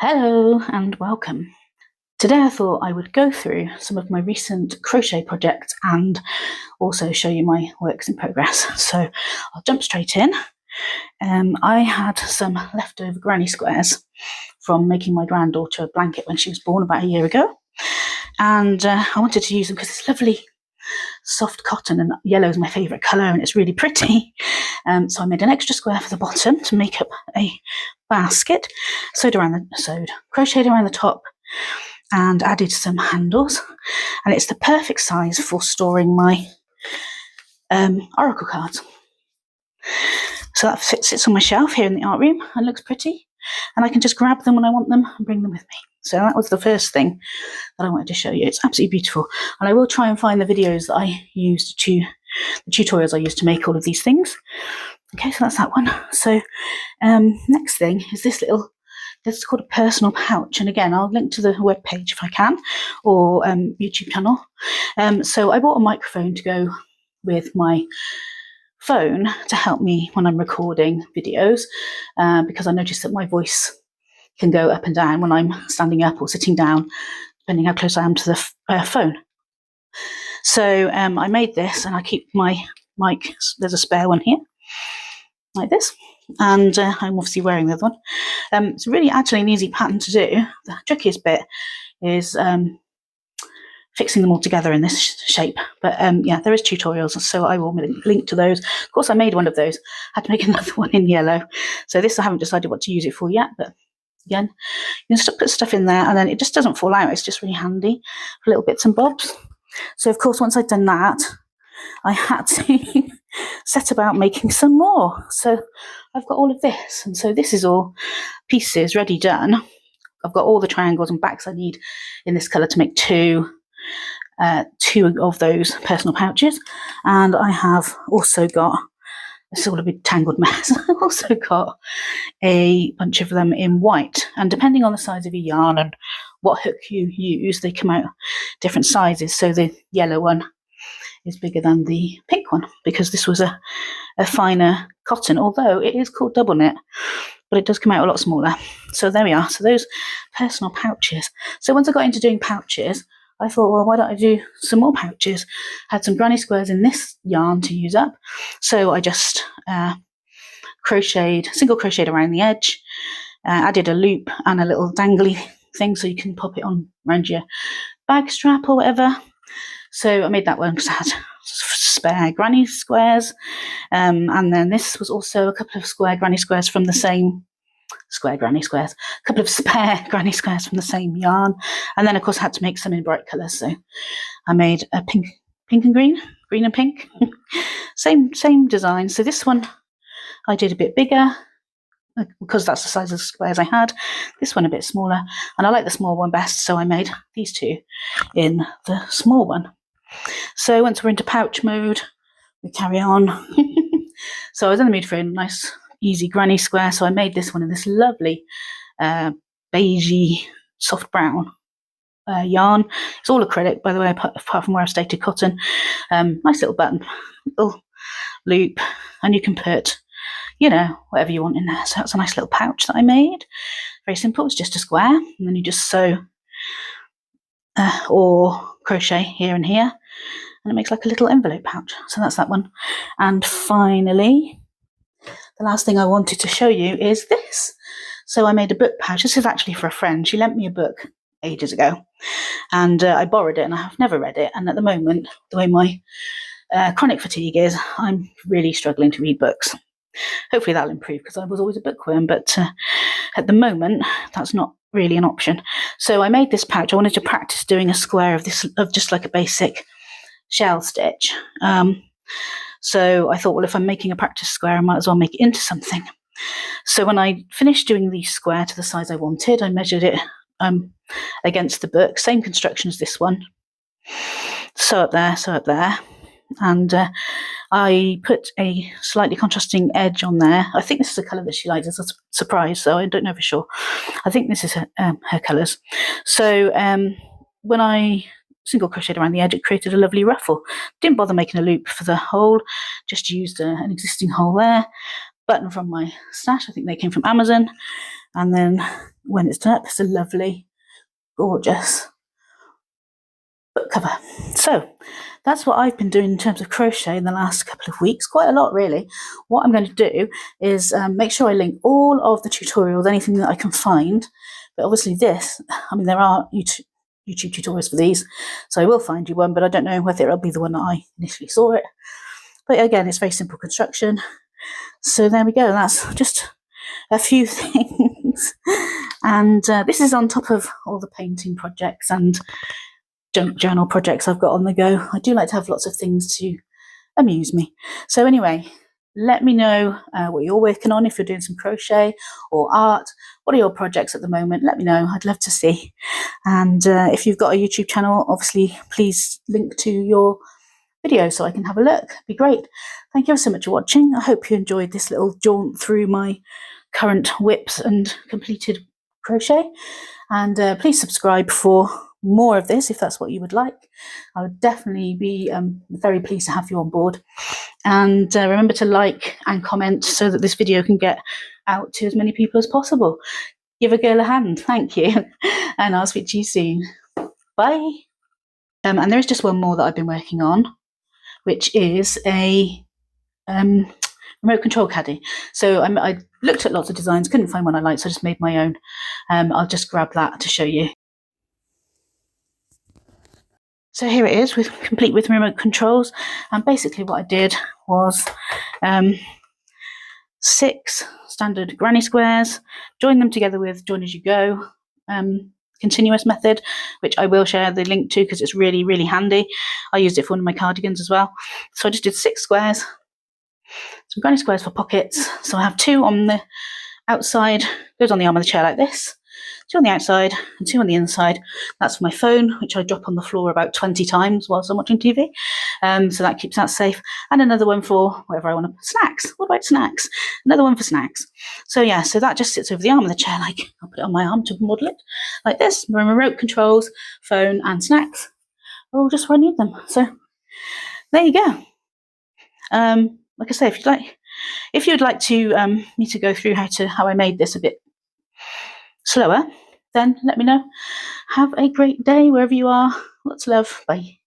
Hello and welcome. Today I thought I would go through some of my recent crochet projects and also show you my works in progress. So I'll jump straight in. I had some leftover granny squares from making my granddaughter a blanket when she was born about a year ago. And I wanted to use them because it's lovely soft cotton, and yellow is my favourite colour and it's really pretty. So I made an extra square for the bottom to make up a basket, crocheted around the top and added some handles, and it's the perfect size for storing my oracle cards. So that sits on my shelf here in the art room and looks pretty, and I can just grab them when I want them and bring them with me. So that was the first thing that I wanted to show you. It's absolutely beautiful, and I will try and find the videos that I used the tutorials I used to make all of these things. Okay, so that's that one. So next thing is this little, this is called a personal pouch, and again I'll link to the webpage if I can, or YouTube channel. So I bought a microphone to go with my phone to help me when I'm recording videos, because I noticed that my voice can go up and down when I'm standing up or sitting down, depending how close I am to the phone. So I made this, and I keep my mic, there's a spare one here, like this, and I'm obviously wearing the other one. It's really actually an easy pattern to do. The trickiest bit is fixing them all together in this shape, but yeah, there is tutorials, so I will link to those. Of course, I made one of those, had to make another one in yellow, so this I haven't decided what to use it for yet, but again, you can put stuff in there and then it just doesn't fall out. It's just really handy for little bits and bobs. So of course, once I'd done that, I had to set about making some more. So I've got all of this, and so this is all pieces ready done. I've got all the triangles and backs I need in this colour to make two of those personal pouches, and I have also got, it's all a big tangled mess, I've also got a bunch of them in white, and depending on the size of your yarn and what hook you use, they come out different sizes. So the yellow one is bigger than the pink one because this was a finer cotton, although it is called double knit, but it does come out a lot smaller. So there we are. So those personal pouches. So once I got into doing pouches, I thought, well, why don't I do some more pouches? Had some granny squares in this yarn to use up, so I just single crocheted around the edge, added a loop and a little dangly thing so you can pop it on around your bag strap or whatever. So I made that one because I had spare granny squares, and then this was also a couple of square granny squares from the same a couple of spare granny squares from the same yarn, and then of course I had to make some in bright colours, so I made a pink and green and pink, same design. So this one I did a bit bigger because that's the size of the squares I had, this one a bit smaller, and I like the small one best, so I made these two in the small one. So once we're into pouch mode, we carry on. So I was in the mood for a nice easy granny square, so I made this one in this lovely beigey soft brown yarn. It's all acrylic, by the way, apart from where I've stated cotton. Nice little button, little loop, and you can put, you know, whatever you want in there. So that's a nice little pouch that I made. Very simple. It's just a square, and then you just sew or crochet here and here, and it makes like a little envelope pouch. So that's that one. And finally, the last thing I wanted to show you is this. So I made a book pouch. This is actually for a friend. She lent me a book ages ago, and I borrowed it, and I have never read it. And at the moment, the way my chronic fatigue is, I'm really struggling to read books. Hopefully that'll improve, because I was always a bookworm, but at the moment that's not really an option. So I made this pouch. I wanted to practice doing a square of this, of just like a basic shell stitch. So I thought, well, if I'm making a practice square, I might as well make it into something. So when I finished doing the square to the size I wanted, I measured it against the book, same construction as this one. Sew up there, and I put a slightly contrasting edge on there. I think this is a colour that she likes. It's a surprise, so I don't know for sure. I think this is her colours. So when I single crocheted around the edge, it created a lovely ruffle. Didn't bother making a loop for the hole, just used an existing hole there. Button from my stash, I think they came from Amazon. And then when it's done up, it's a lovely, gorgeous book cover. So that's what I've been doing in terms of crochet in the last couple of weeks, quite a lot really. What I'm going to do is make sure I link all of the tutorials, anything that I can find. But obviously this, I mean, there are YouTube tutorials for these, so I will find you one, but I don't know whether it'll be the one that I initially saw it. But again, it's very simple construction. So there we go, that's just a few things. And this is on top of all the painting projects and junk journal projects I've got on the go. I do like to have lots of things to amuse me. So anyway, let me know what you're working on, if you're doing some crochet or art. What are your projects at the moment? Let me know. I'd love to see. And if you've got a YouTube channel, obviously, please link to your video so I can have a look. It'd be great. Thank you so much for watching. I hope you enjoyed this little jaunt through my current whips and completed crochet. And please subscribe for more of this if that's what you would like. I would definitely be very pleased to have you on board. And remember to like and comment so that this video can get out to as many people as possible. Give a girl a hand. Thank you. And I'll speak to you soon. Bye. And there is just one more that I've been working on, which is a remote control caddy. So I looked at lots of designs, couldn't find one I liked, so I just made my own. I'll just grab that to show you. So here it is, complete with remote controls. And basically what I did was 6 standard granny squares, join them together with join as you go continuous method, which I will share the link to because it's really, really handy. I used it for one of my cardigans as well. So I just did 6 squares, some granny squares for pockets. So I have 2 on the outside, goes on the arm of the chair like this, 2 on the outside and 2 on the inside. That's for my phone, which I drop on the floor about 20 times whilst I'm watching TV. So that keeps that safe. And another one for whatever I want to, snacks. What about snacks? Another one for snacks. So yeah, so that just sits over the arm of the chair, like I'll put it on my arm to model it like this. My remote controls, phone and snacks are all just where I need them. So there you go. Like I say, if you'd like to me to go through how I made this a bit slower, then let me know. Have a great day wherever you are. Lots of love. Bye.